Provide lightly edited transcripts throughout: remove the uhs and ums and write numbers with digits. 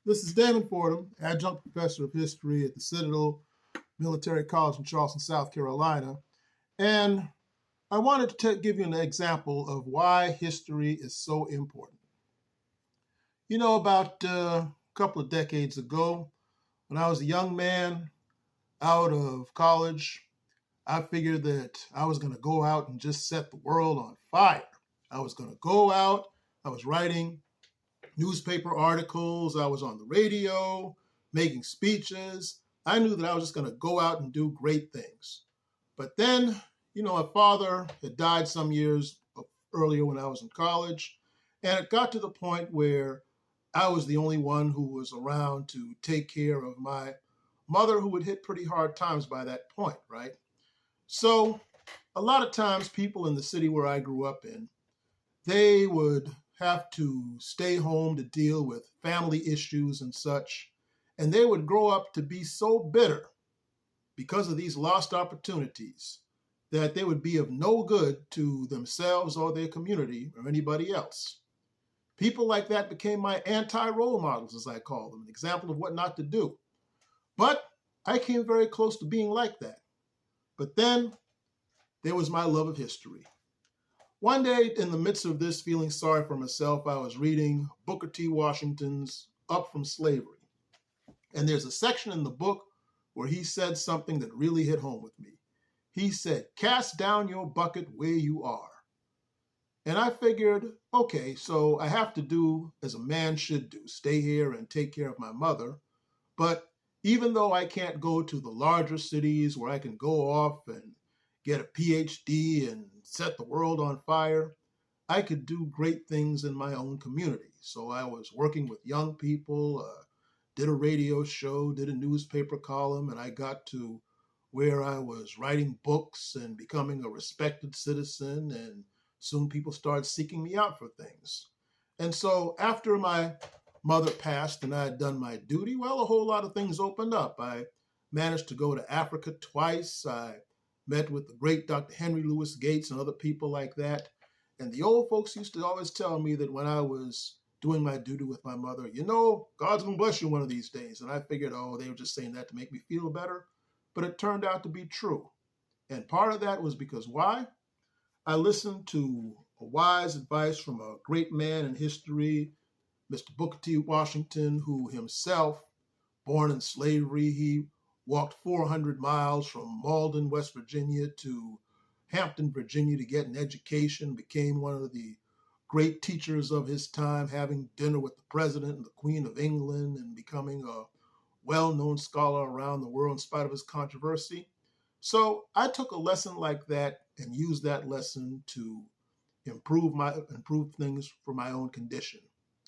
This is Damon Fordham, adjunct professor of history at the Citadel Military College in Charleston, South Carolina. And I wanted to give you an example of why history is so important. You know, about a couple of decades ago, when I was a young man out of college, I figured that I was going to go out and just set the world on fire. I was going to go out, I was writing newspaper articles, I was on the radio, making speeches. I knew that I was just going to go out and do great things. But then, my father had died some years earlier when I was in college, and it got to the point where I was the only one who was around to take care of my mother, who had hit pretty hard times by that point, right? So a lot of times people in the city where I grew up in, they would have to stay home to deal with family issues and such. And they would grow up to be so bitter because of these lost opportunities that they would be of no good to themselves or their community or anybody else. People like that became my anti-role models, as I call them, an example of what not to do. But I came very close to being like that. But then there was my love of history. One day, in the midst of this, feeling sorry for myself, I was reading Booker T. Washington's Up from Slavery. And there's a section in the book where he said something that really hit home with me. He said, "Cast down your bucket where you are." And I figured, okay, so I have to do as a man should do, stay here and take care of my mother. But even though I can't go to the larger cities where I can go off and get a PhD and set the world on fire, I could do great things in my own community. So I was working with young people, did a radio show, did a newspaper column, and I got to where I was writing books and becoming a respected citizen, and soon people started seeking me out for things. And so after my mother passed and I had done my duty, well, a whole lot of things opened up. I managed to go to Africa twice. I met with the great Dr. Henry Louis Gates and other people like that. And the old folks used to always tell me that when I was doing my duty with my mother, God's gonna bless you one of these days. And I figured, they were just saying that to make me feel better. But it turned out to be true. And part of that was because why? I listened to a wise advice from a great man in history, Mr. Booker T. Washington, who himself, born in slavery, he walked 400 miles from Malden, West Virginia to Hampton, Virginia to get an education, became one of the great teachers of his time, having dinner with the President and the Queen of England and becoming a well-known scholar around the world in spite of his controversy. So I took a lesson like that and used that lesson to improve things for my own condition.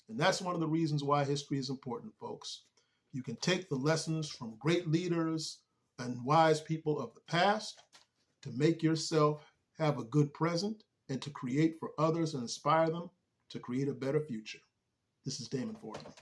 And that's one of the reasons why history is important, folks. You can take the lessons from great leaders and wise people of the past to make yourself have a good present and to create for others and inspire them to create a better future. This is Damon Fordham.